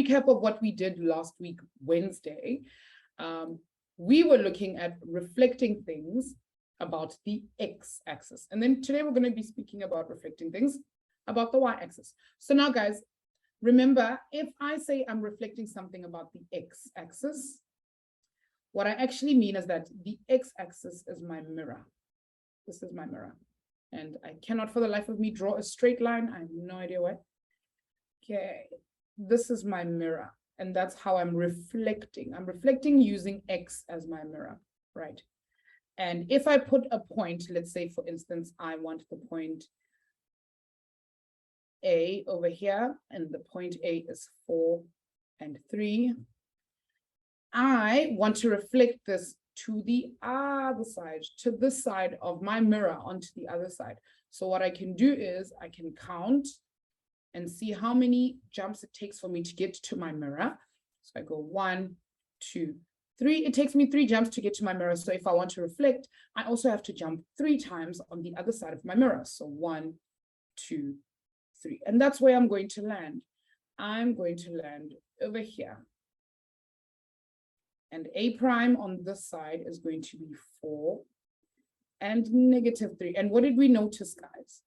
recap of what we did last week, Wednesday. We were looking at reflecting things about the x-axis. And then today we're going to be speaking about reflecting things about the y-axis. So now, guys, remember, if I say I'm reflecting something about the x-axis, what I actually mean is that the x-axis is my mirror. This is my mirror. And I cannot for the life of me draw a straight line. I have no idea why. Okay, this is my mirror. And that's how I'm reflecting. I'm reflecting using x as my mirror, right? And if I put a point, let's say, for instance, I want the point A over here, and the point A is 4 and 3. I want to reflect this to the other side, to this side of my mirror onto the other side. So what I can do is I can count and see how many jumps it takes for me to get to my mirror. So I go 1, 2, 3. It takes me 3 jumps to get to my mirror. So if I want to reflect, I also have to jump 3 times on the other side of my mirror. So 1, 2, 3. And that's where I'm going to land. I'm going to land over here. And A prime on this side is going to be 4 and -3. And what did we notice, guys?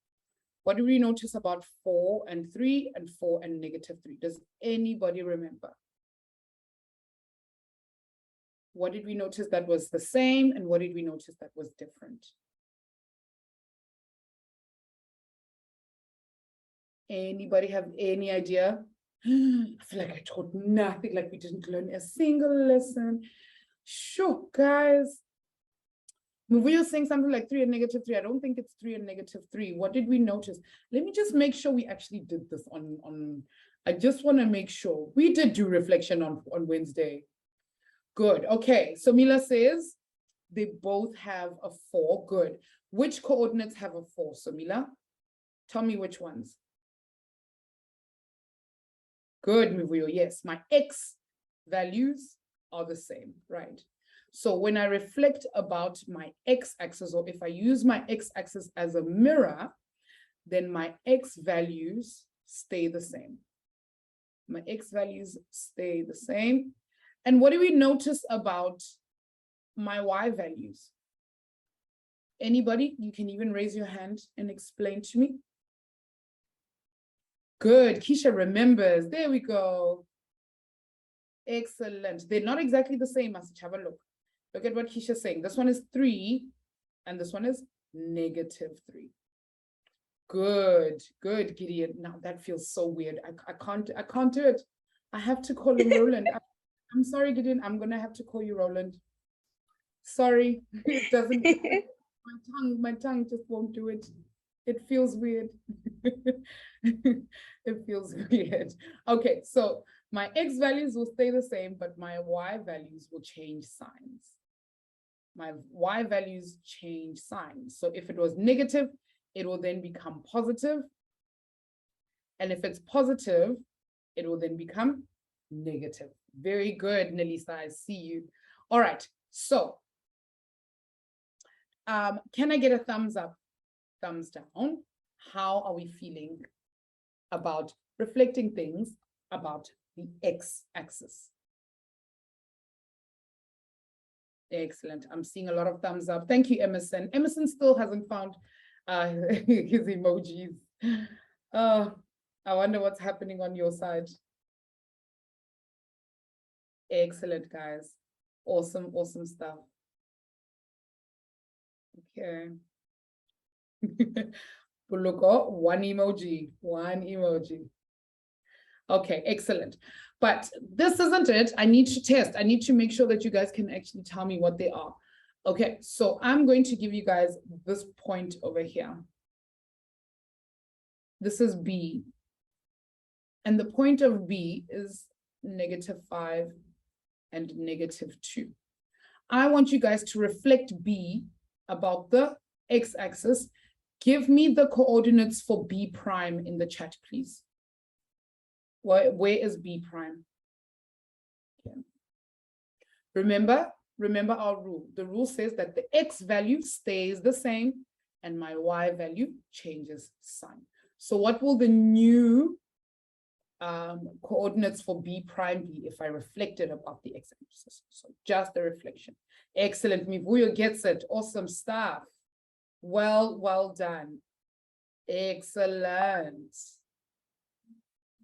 What did we notice about 4 and 3 and 4 and -3? Does anybody remember? What did we notice that was the same, and what did we notice that was different? Anybody have any idea? I feel like I taught nothing, like we didn't learn a single lesson. Sure, guys. We were saying something like 3 and -3. I don't think it's 3 and -3. What did we notice? Let me just make sure we actually did this on I just want to make sure. We did do reflection on Wednesday. Good. Okay. So Mila says they both have a 4. Good. Which coordinates have a 4? So Mila, tell me which ones. Good, Mivuyo. Yes, my x values are the same, right? So when I reflect about my x-axis, or if I use my x-axis as a mirror, then my x values stay the same. My x values stay the same. And what do we notice about my y values? Anybody? You can even raise your hand and explain to me. Good. Keisha remembers. There we go. Excellent. They're not exactly the same. Message. Have a look. Look at what Keisha's saying. This one is 3, and this one is -3. Good. Good, Gideon. Now that feels so weird. I can't do it. I have to call him Roland. I'm sorry, Gideon. I'm gonna have to call you Roland. Sorry. It doesn't. my tongue just won't do it. It feels weird. It feels weird. Okay, so my x values will stay the same, but my y values will change signs. My y values change signs. So if it was negative, it will then become positive. And if it's positive, it will then become negative. Very good, Nelisa, I see you. All right, so can I get a thumbs up? Thumbs down. How are we feeling about reflecting things about the x-axis? Excellent. I'm seeing a lot of thumbs up. Thank you, Emerson. Emerson still hasn't found his emojis. I wonder what's happening on your side. Excellent, guys. Awesome, awesome stuff. Okay. Puluko, one emoji. Okay, excellent. But this isn't it. I need to test. I need to make sure that you guys can actually tell me what they are. Okay, so I'm going to give you guys this point over here. This is B. And the point of B is -5 and -2. I want you guys to reflect B about the x-axis. Give me the coordinates for B prime in the chat, please. Where is B prime? Okay. Remember our rule. The rule says that the x value stays the same and my y value changes sign. So what will the new coordinates for B prime B if I reflected above the x-axis. So just the reflection. Excellent. Mivuyo gets it. Awesome stuff. Well done. Excellent.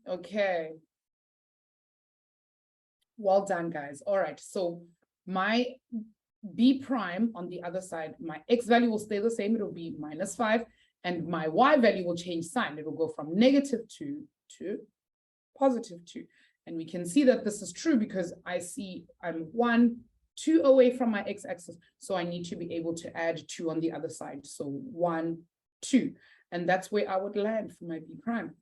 Okay. Well done, guys. All right. So my B prime on the other side, my X value will stay the same. It'll be -5. And my Y value will change sign. It'll go from -2 to +2. And we can see that this is true because I see I'm 1, 2 away from my x-axis. So I need to be able to add 2 on the other side. So 1, 2. And that's where I would land for my B prime.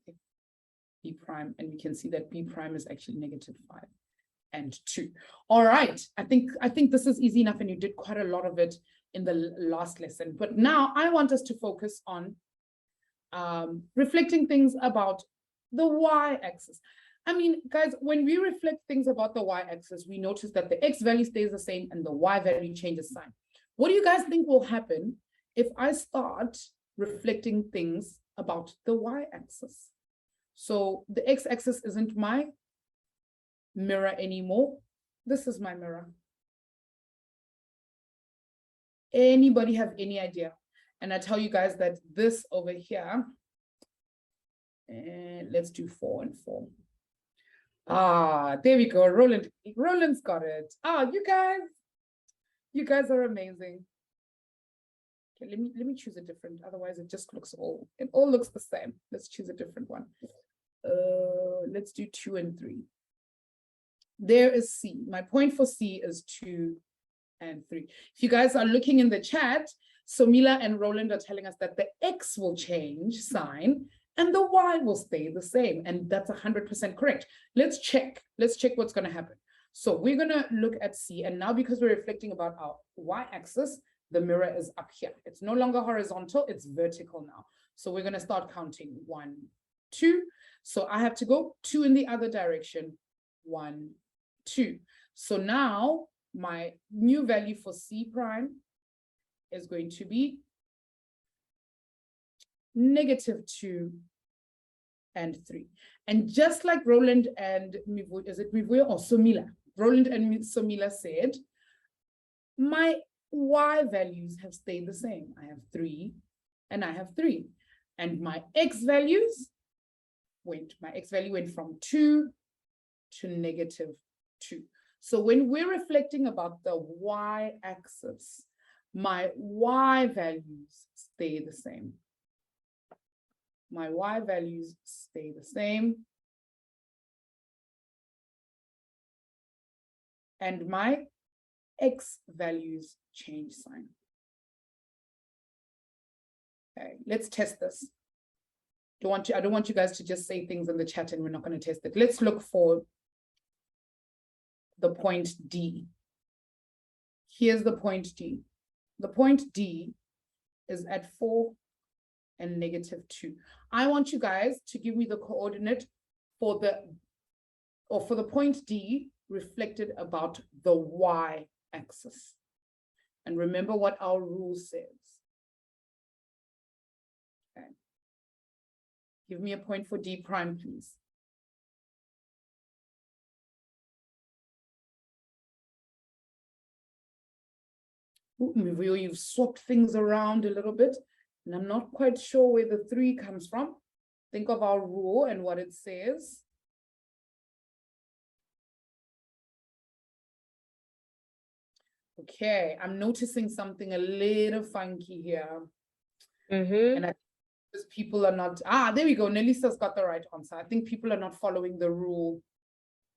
B prime. And we can see that B prime is actually -5 and 2. All right. I think this is easy enough, and you did quite a lot of it in the last lesson. But now I want us to focus on reflecting things about the y-axis. I mean, guys, when we reflect things about the y-axis, we notice that the x value stays the same and the y value changes sign. What do you guys think will happen if I start reflecting things about the y-axis? So the x-axis isn't my mirror anymore. This is my mirror. Anybody have any idea? And I tell you guys that this over here, and let's do 4 and 4. There we go. Roland's got it. You guys are amazing. Okay, let me choose a different, otherwise it just looks it all looks the same. Let's choose a different one. Let's do 2 and 3. There is C. My point for C is 2 and 3. If you guys are looking in the chat, Somila and Roland are telling us that the X will change sign and the Y will stay the same. And that's 100% correct. Let's check what's going to happen. So we're going to look at C. And now because we're reflecting about our Y axis, the mirror is up here. It's no longer horizontal, it's vertical now. So we're going to start counting 1, 2. So I have to go 2 in the other direction. 1, 2. So now my new value for C prime is going to be -2 and 3. And just like Roland and Mivuyo or Somila? Roland and Somila said, my Y values have stayed the same. I have 3 and I have 3. And my X values my X value went from 2 to -2. So when we're reflecting about the Y axis, my Y values stay the same. My Y values stay the same. And my X values change sign. Okay, let's test this. I don't want you guys to just say things in the chat and we're not going to test it. Let's look for the point D. Here's the point D. The point D is at 4 and -2. I want you guys to give me the coordinate for the point D reflected about the Y axis. And remember what our rule says. Okay. Give me a point for D prime, please. You've swapped things around a little bit, and I'm not quite sure where the 3 comes from. Think of our rule and what it says. Okay, I'm noticing something a little funky here. And I think people are not, there we go. Nelissa's got the right answer. I think people are not following the rule.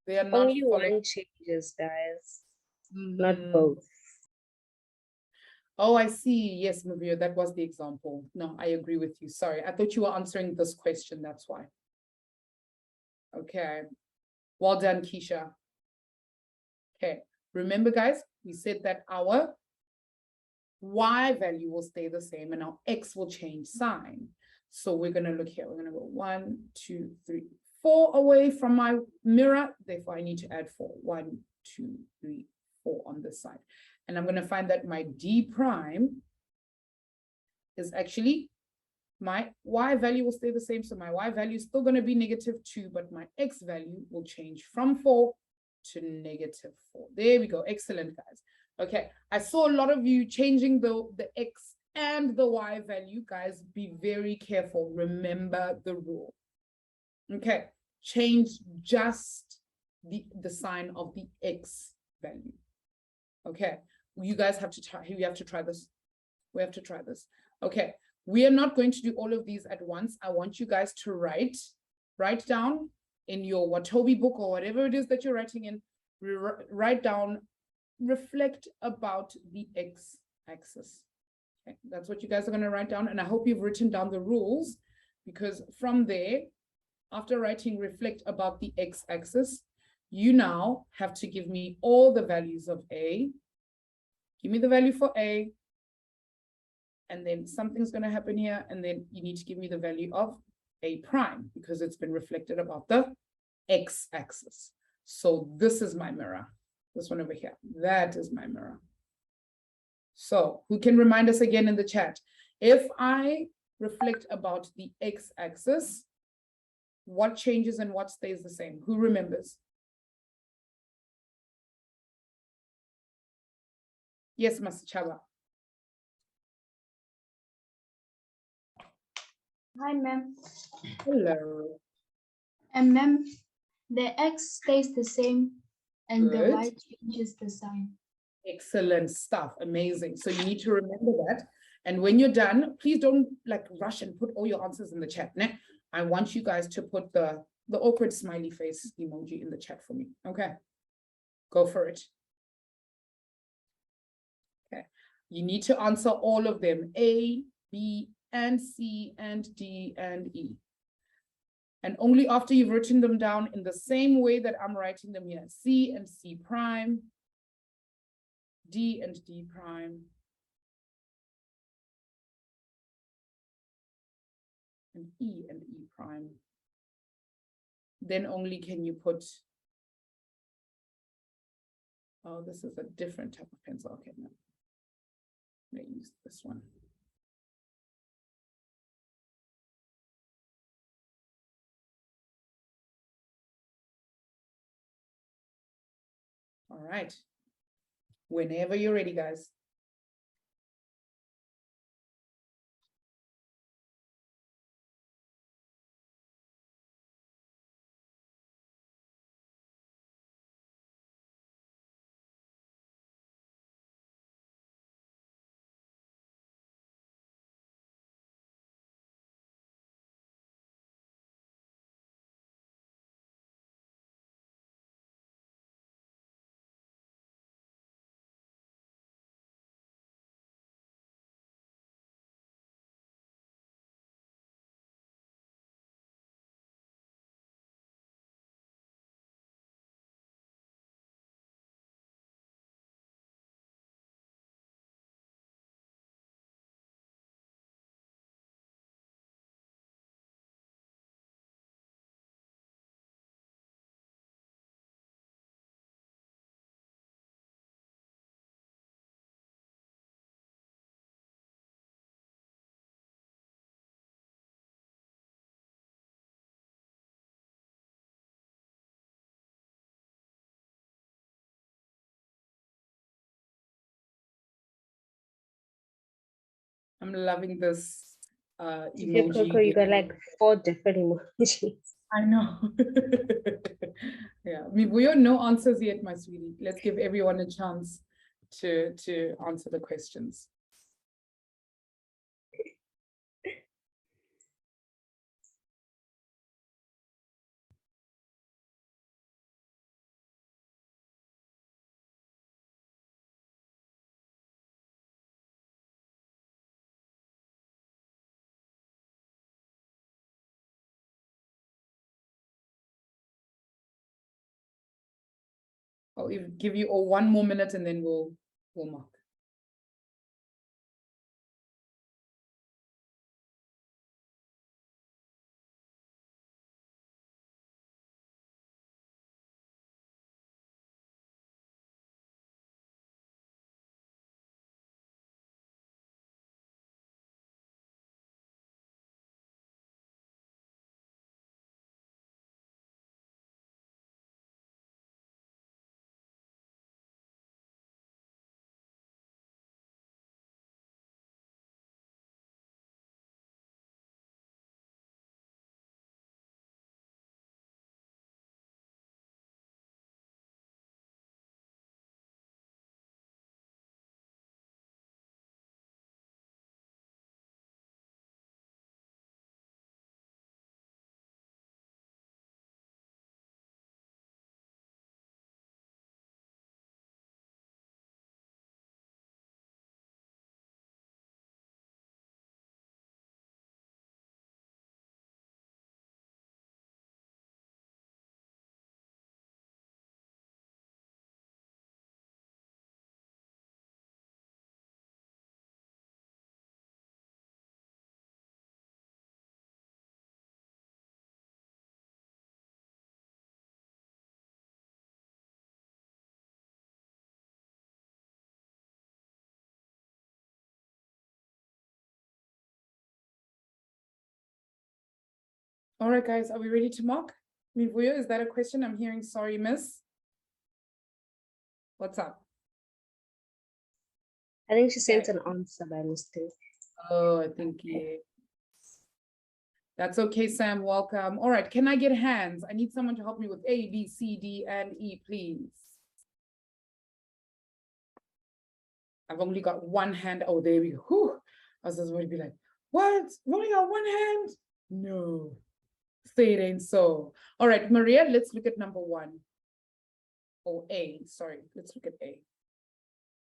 They are not only following. one changes, guys. Not both. Oh, I see. Yes, Mavia, that was the example. No, I agree with you. Sorry, I thought you were answering this question. That's why. Okay. Well done, Keisha. Okay. Remember, guys, we said that our Y value will stay the same and our X will change sign. So we're going to look here. We're going to go 1, 2, 3, 4 away from my mirror. Therefore, I need to add 4. 1, 2, 3, 4 on this side. And I'm going to find that my D prime is actually my y value will stay the same. So my y value is still going to be -2, but my x value will change from 4 to -4. There we go. Excellent, guys. Okay, I saw a lot of you changing the x and the y value. Guys, be very careful. Remember the rule. Okay, change just the sign of the x value. Okay, you guys have to try. You have to try this. We have to try this. Okay, we are not going to do all of these at once. I want you guys to write down in your Watobe book or whatever it is that you're writing in, write down, reflect about the x-axis. Okay, that's what you guys are going to write down. And I hope you've written down the rules, because from there, after writing reflect about the x-axis, you now have to give me all the values of A. Give me the value for A. And then something's going to happen here. And then you need to give me the value of A prime, because it's been reflected about the x-axis. So this is my mirror. This one over here. That is my mirror. So who can remind us again in the chat? If I reflect about the x-axis, what changes and what stays the same? Who remembers? Yes, Master Chaba. Hi, ma'am. Hello. And ma'am, the x stays the same and the Good. y changes the sign. Excellent stuff. Amazing. So you need to remember that. And when you're done, please don't like rush and put all your answers in the chat. Né? I want you guys to put the awkward smiley face emoji in the chat for me. Okay. Go for it. Okay. You need to answer all of them. A, B, and C, and D, and E. And only after you've written them down in the same way that I'm writing them here. C and C prime. D and D prime. And E prime. Then only can you put, oh, this is a different type of pencil. Okay, no. I'm gonna use this one. All right. Whenever you're ready, guys. I'm loving this Coco, emoji. you got like 4 different emojis. I know. Yeah, we have no answers yet, my sweetie. Let's give everyone a chance to answer the questions. I'll give you all 1 more minute and then we'll mark. All right, guys, are we ready to mark? Mivuyo, is that a question? I'm hearing sorry, miss. What's up? I think she sent Okay. an answer by mistake. Oh, I think, yeah. That's okay, Sam. Welcome. All right, can I get hands? I need someone to help me with A, B, C, D, and E, please. I've only got one hand. Oh, there we go. Whew. I was just going to be like, what? You only got one hand? No. Say it ain't so. All right, Maria, let's look at number 1. Or A, sorry. Let's look at A.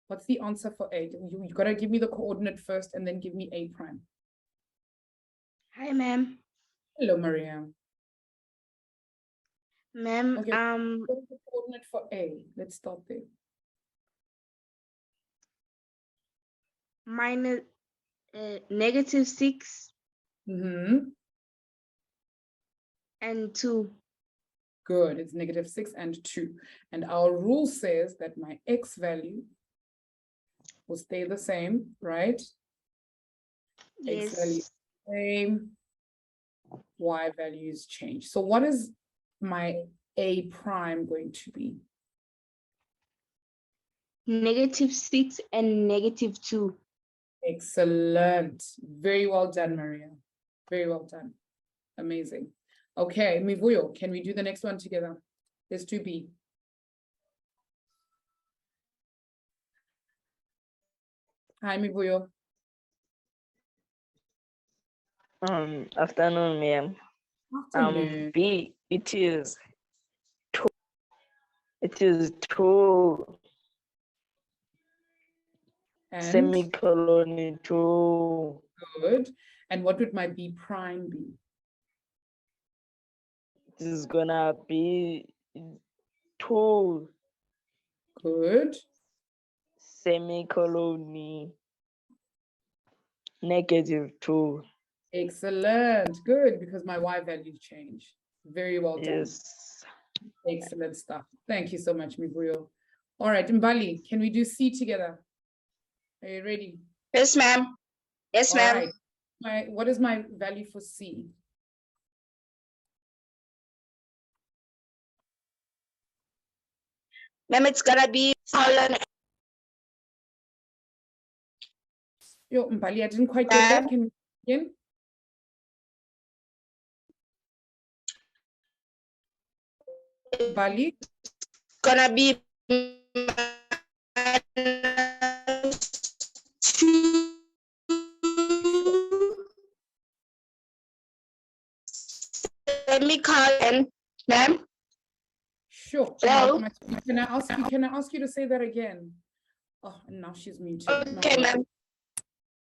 What's the answer for A? You got to give me the coordinate first and then give me A prime. Hi, ma'am. Hello, Maria. Ma'am, Okay, what is the coordinate for A? Let's start there. minus -6 Mm-hmm. and 2. Good, it's -6 and 2. And our rule says that my X value will stay the same, right? X value Yes. same, Y values change. So what is my A prime going to be? -6 and -2. Excellent. Very well done, Maria. Very well done. Amazing. Okay, Mivuyo, can we do the next one together? Let's do B. Hi, Mivuyo. Afternoon, ma'am. Afternoon. B, it is 2. It is 2 And semicolon 2. good. And what would my B prime be? It is gonna be 2 Good. semicolon -2. Excellent. Good, because my Y values change. Very well done. Yes. Excellent stuff. Thank you so much, Mivuyo. All right, Mbali, can we do C together? Are you ready? Yes, ma'am. Yes, All ma'am. right. What is my value for C? Ma'am, it's gonna be colon. Yo, Mbali, I didn't quite get that. Can we begin? Mbali? Gonna be semicolon, ma'am. Sure. Hello? Can I ask you to say that again? Oh, and now she's muted. Okay, No. ma'am.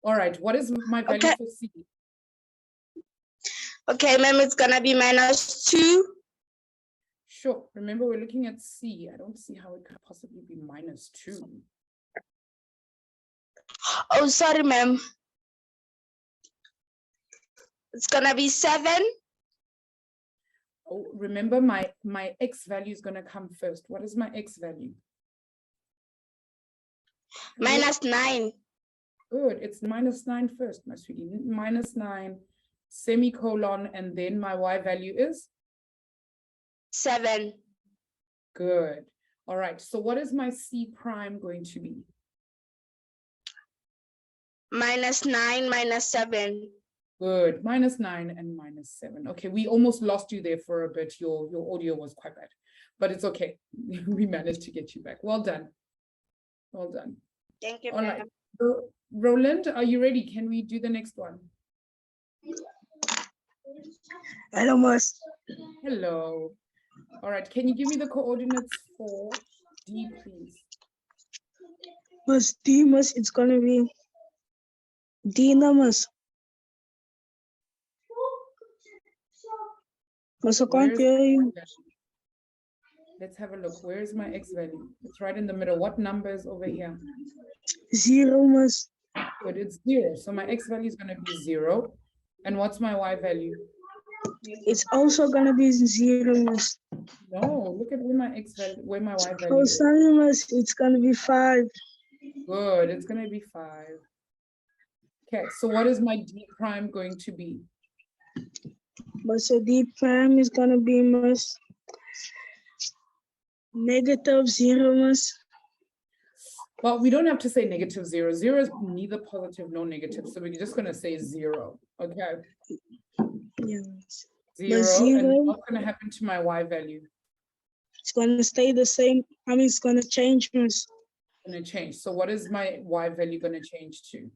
All right. What is my value Okay. for C? Okay, ma'am, it's gonna be -2. Sure. Remember, we're looking at C. I don't see how it could possibly be -2. Oh, sorry, ma'am. It's gonna be 7. Oh, remember, my X value is going to come first. What is my X value? -9. Good. It's -9 first, my sweetie. -9, semicolon, and then my Y value is? 7. Good. All right. So what is my C prime going to be? -9 -7. Good. -9 and -7. Okay, we almost lost you there for a bit. Your audio was quite bad, but it's okay. We managed to get you back. Well done. Well done. Thank you, All ma'am. right. Roland, are you ready? Can we do the next one? Hello, Miss. Hello. All right. Can you give me the coordinates for D, please? Miss D, Miss, it's gonna be D numbers. Miss, I can't Where's hear my you. value? Let's have a look. Where is my X value? It's right in the middle. What number is over here? 0, Miss. Good, it's 0. So my X value is going to be 0. And what's my Y value? It's also gonna be 0, Miss. No, look at where my X value, where my Y value Oh, is. sorry, Miss, it's gonna be 5. Good, it's going to be 5. Okay, so what is my D prime going to be? But so D prime is gonna be minus -0 minus. Well, we don't have to say -0. 0 is neither positive nor negative. So we're just going to say 0. Okay. Yes. 0. zero- And what's going to happen to my y value? It's gonna stay the same. I mean, it's gonna change miss, Going to change. So what is my y value going to change to?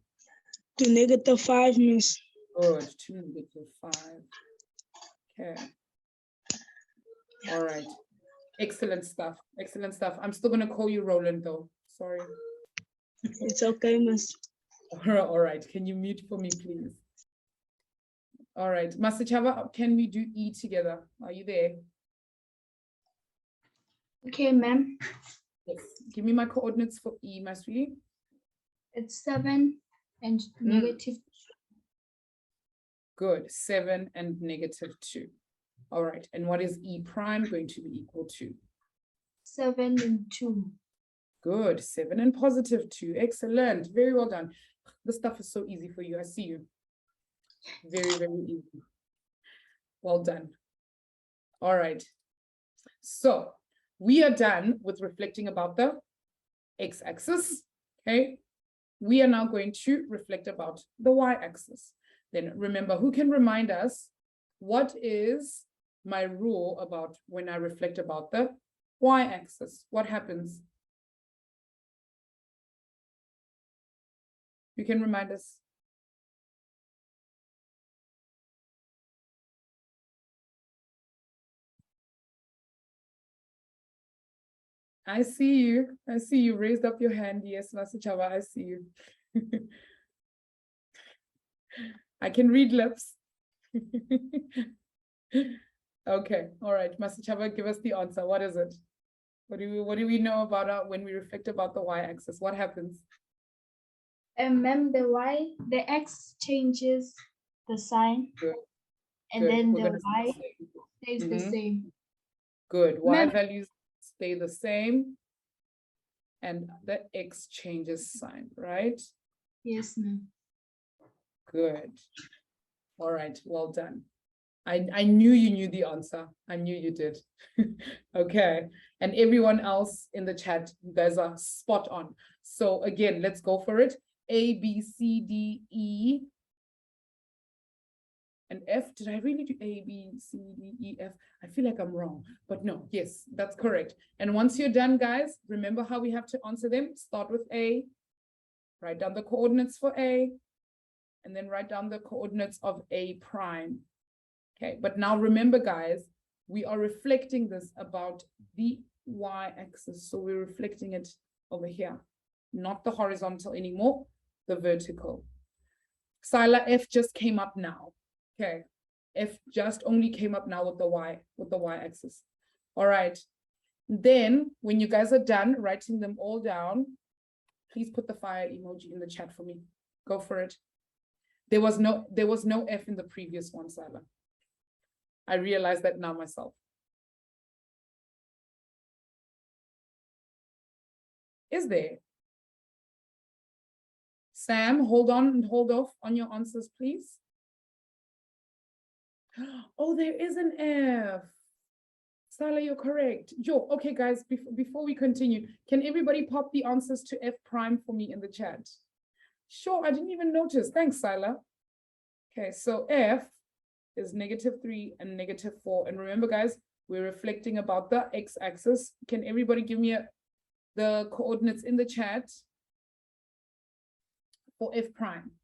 to -5 miss. Good. To -5. Okay. All right. Excellent stuff. Excellent stuff. I'm still going to call you Roland though. Sorry. It's okay, miss. All right. Can you mute for me, please? All right. Master Chava, can we do E together? Are you there? Okay, ma'am. Yes. Give me my coordinates for E, my sweetie. It's 7 and negative. Good. 7 and -2. All right. And what is E prime going to be equal to? 7 and 2. Good. 7 and +2. Excellent. Very well done. This stuff is so easy for you. I see you. Very, very easy. Well done. All right. So we are done with reflecting about the x-axis. Okay. We are now going to reflect about the y-axis. Then remember, who can remind us what is my rule about when I reflect about the y-axis? What happens? You can remind us. I see you. I see you raised up your hand. Yes, Master Chava, I see you. I can read lips. Okay, all right. Master Chava, give us the answer. What is it? What do we know about when we reflect about the y-axis? What happens? Ma'am, the x changes the sign. Good. And Good. then We're the gonna y say stays the same. good. Y Ma'am. values stay the same. And the x changes sign, right? Yes, ma'am. Good. All right, well done. I knew you knew the answer. I knew you did. Okay. And everyone else in the chat, you guys are spot on. So again, let's go for it. A, B, C, D, E, and F. Did I really do A, B, C, D, E, F? I feel like I'm wrong, but no, yes, that's correct. And once you're done, guys, remember how we have to answer them. Start with A, write down the coordinates for A, and then write down the coordinates of A prime. Okay, but now remember, guys, we are reflecting this about the y-axis. So we're reflecting it over here, not the horizontal anymore, the vertical. Sila, F just came up now. Okay, F just only came up now with the y-axis. All right. Then when you guys are done writing them all down, please put the fire emoji in the chat for me. Go for it. There was no F in the previous one, Sila. I realize that now myself. Is there? Sam, hold on and hold off on your answers, please. Oh, there is an F. Sala, you're correct. Yo, okay, guys, before we continue, can everybody pop the answers to F prime for me in the chat? Sure, I didn't even notice. Thanks, Sila. Okay, so F is -3 and -4. And remember, guys, we're reflecting about the x-axis. Can everybody give me the coordinates in the chat for F prime?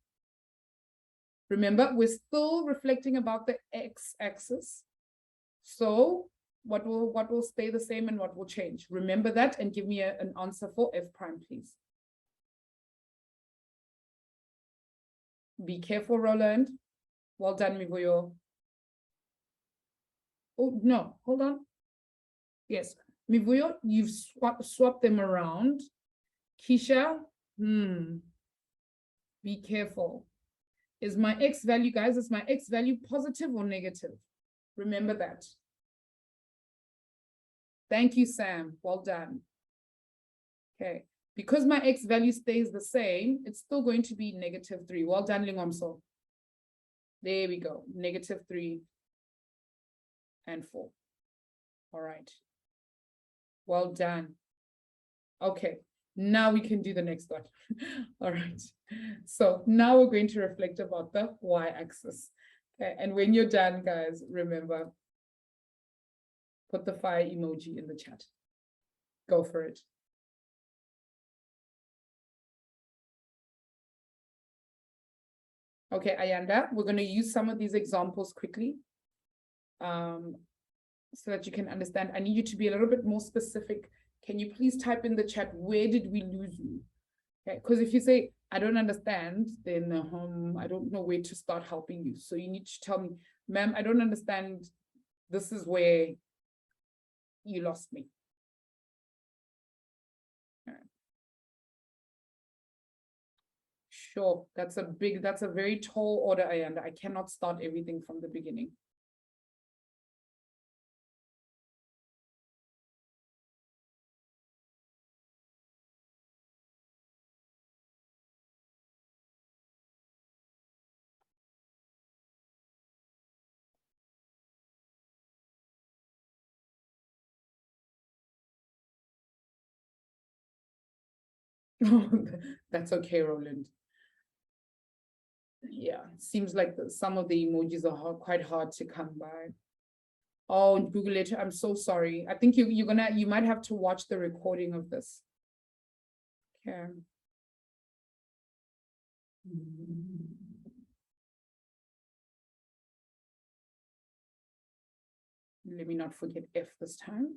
Remember, we're still reflecting about the x-axis. So what will stay the same and what will change? Remember that and give me an answer for F prime, please. Be careful, Roland. Well done, Mivuyo. Oh, no, hold on. Yes, Mivuyo, you've swapped them around. Keisha, be careful. Is my X value, guys, is my X value positive or negative? Remember that. Thank you, Sam. Well done. Okay, because my X value stays the same, it's still going to be -3. Well done, Lingomso. There we go, -3. and 4. All right. Well done. Okay, now we can do the next one. All right. So now we're going to reflect about the y-axis. Okay, and when you're done, guys, remember, put the fire emoji in the chat. Go for it. Okay, Ayanda, we're going to use some of these examples quickly so that you can understand. I need you to be a little bit more specific. Can you please type in the chat, where did we lose you? Okay, because if you say, I don't understand, then I don't know where to start helping you. So you need to tell me, ma'am, I don't understand. This is where you lost me. Sure, that's a very tall order, Ayanda. I cannot start everything from the beginning. That's okay, Roland. Yeah, seems like some of the emojis are quite hard to come by. Oh, Google it. I'm so sorry. I think you might have to watch the recording of this. Okay. Let me not forget F this time.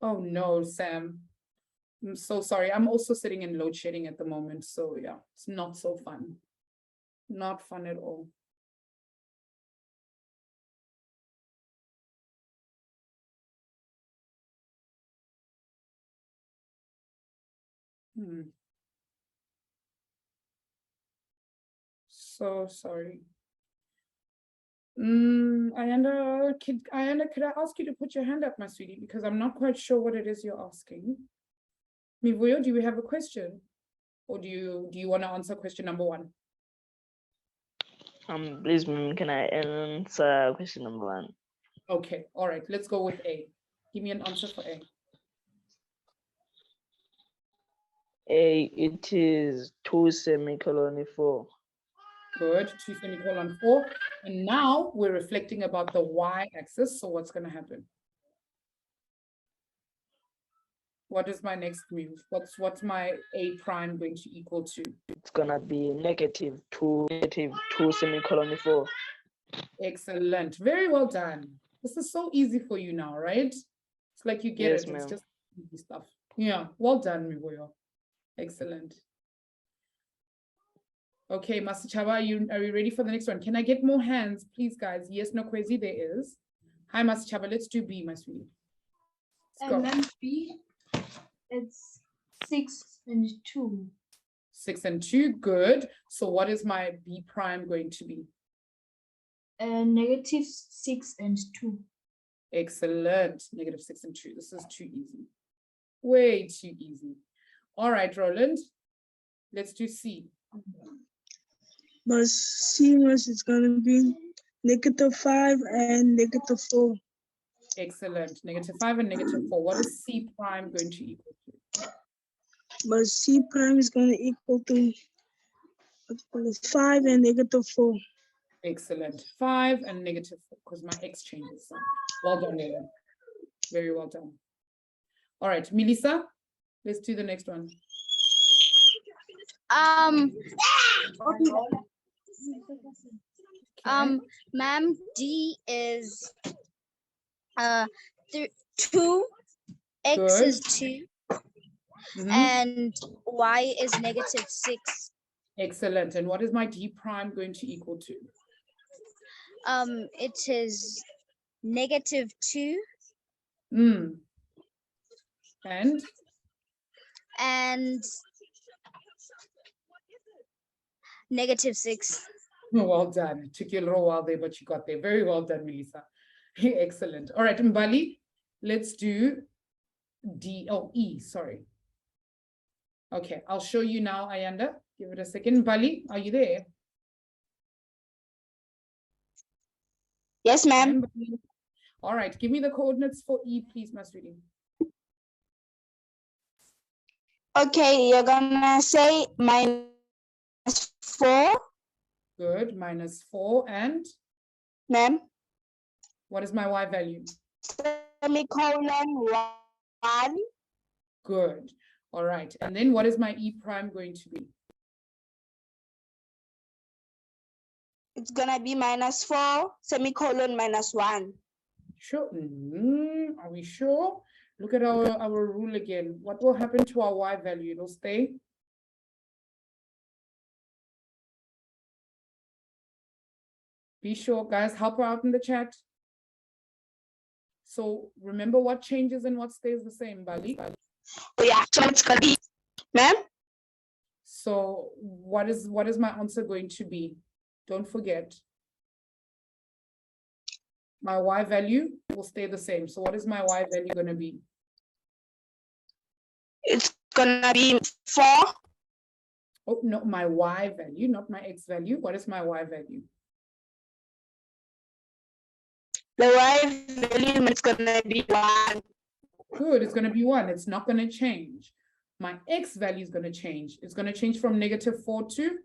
Oh no, Sam. I'm so sorry. I'm also sitting in load shedding at the moment. So yeah, it's not so fun. Not fun at all. So sorry. Ayanda, could I ask you to put your hand up, my sweetie, because I'm not quite sure what it is you're asking. Mivuyo, do you have a question? Or do you want to answer question number 1? Please, ma'am, can I answer question number 1? Okay, all right, let's go with A. Give me an answer for A. A, it is 2 semicolon 4. Good, 2 semicolon 4. And now we're reflecting about the y-axis. So what's going to happen? What is my next move? What's my A prime going to equal to? It's gonna be negative 2 semicolon 4. Excellent. Very well done. This is so easy for you now, right? It's like you get Yes, it. It's ma'am. just easy stuff. Yeah, well done, Mivuyo. Excellent. Okay, Master Chaba, are you ready for the next one? Can I get more hands, please, guys? Yes, no, crazy, there is. Hi, Master Chaba, let's do B, my sweetie. Let's And go. then B, it's 6 and 2. 6 and 2, good. So what is my B prime going to be? Negative 6 and 2. Excellent. Negative 6 and 2. This is too easy. Way too easy. All right, Roland. Let's do C. But C is gonna be negative 5 and negative 4. Excellent. Negative 5 and negative 4. What is C prime going to equal to? But C prime is gonna equal to 5 and negative 4. Excellent. 5 and negative 4, because my X changes. So well done, Roland. Very well done. All right, Melissa, let's do the next one. Ma'am, D is 2, X Good. is 2, Mhm. and Y is negative 6. Excellent. And what is my D prime going to equal to? It is negative 2 And negative 6. well done. It took you a little while there, but you got there. Very well done, Melissa. Excellent. All right, Mbali, let's do D. Oh, E, sorry. Okay, I'll show you now, Ayanda. Give it a second. Bali, are you there? Yes, ma'am. All right, give me the coordinates for E, please, Mas Reading. Okay, you're gonna say -4, Good, -4. And ma'am. what is my Y value? Semicolon 1. Good. All right. And then what is my E prime going to be? It's gonna be -4, semicolon -1. Sure. Are we sure? Look at our rule again. What will happen to our Y value? It'll stay. Be sure, guys, help her out in the chat. So remember what changes and what stays the same, Bali. Oh yeah, so it's gonna be, ma'am. So what is my answer going to be? Don't forget. My Y value will stay the same. So what is my Y value going to be? It's gonna be 4. Oh, no, my Y value, not my X value. What is my Y value? The Y value is gonna be 1. Good, it's going to be 1. It's not going to change. My X value is going to change. It's going to change from -4 to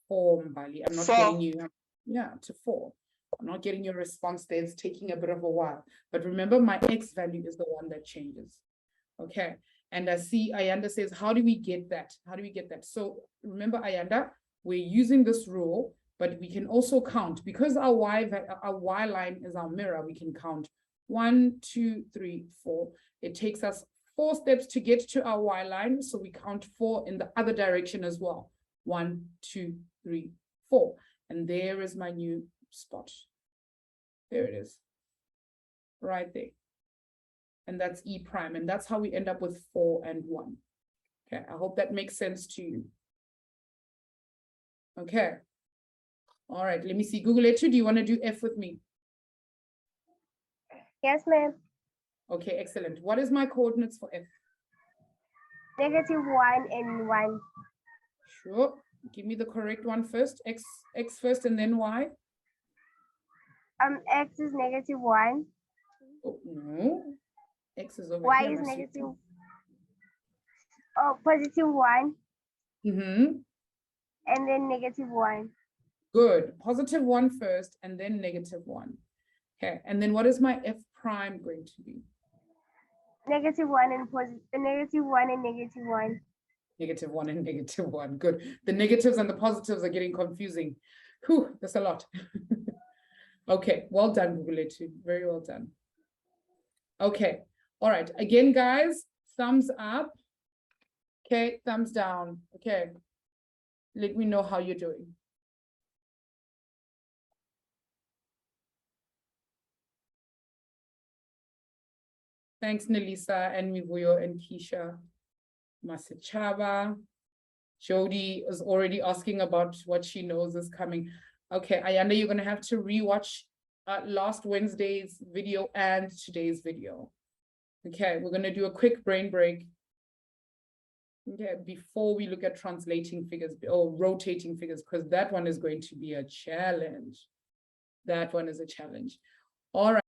-4, Bali. I'm not 4. getting you. Yeah, to 4. I'm not getting your response there. It's taking a bit of a while. But remember, my X value is the one that changes. Okay. And I see Ayanda says, how do we get that? How do we get that? So remember, Ayanda, we're using this rule, but we can also count because our Y line is our mirror. We can count 1, 2, 3, 4. It takes us 4 steps to get to our Y line. So we count 4 in the other direction as well. 1, 2, 3, 4. And there is my new spot. There it is. Right there. And that's E prime. And that's how we end up with 4 and 1. Okay, I hope that makes sense to you. Okay. All right, let me see. Google it too. Do you want to do F with me? Yes, ma'am. Okay, excellent. What is my coordinates for F? -1 and 1. Sure. Give me the correct one first. X first and then Y. X is -1. Oh, no. X is over Y here. is Must negative. Oh, +1 Mm-hmm. and then -1. Good. +1 first and then -1. Okay. And then what is my F prime going to be? -1 and -1 and -1. -1 and -1. Good. The negatives and the positives are getting confusing. Whew, that's a lot. Okay, well done, Google it too. Very well done. Okay, all right. Again, guys, thumbs up. Okay, thumbs down. Okay, let me know how you're doing. Thanks, Nelisa and Mivuyo and Keisha. Masichaba. Jody is already asking about what she knows is coming. Okay, Ayanda, you're going to have to rewatch last Wednesday's video and today's video. Okay, we're going to do a quick brain break. Okay, before we look at translating figures or rotating figures, because that one is going to be a challenge. That one is a challenge. All right.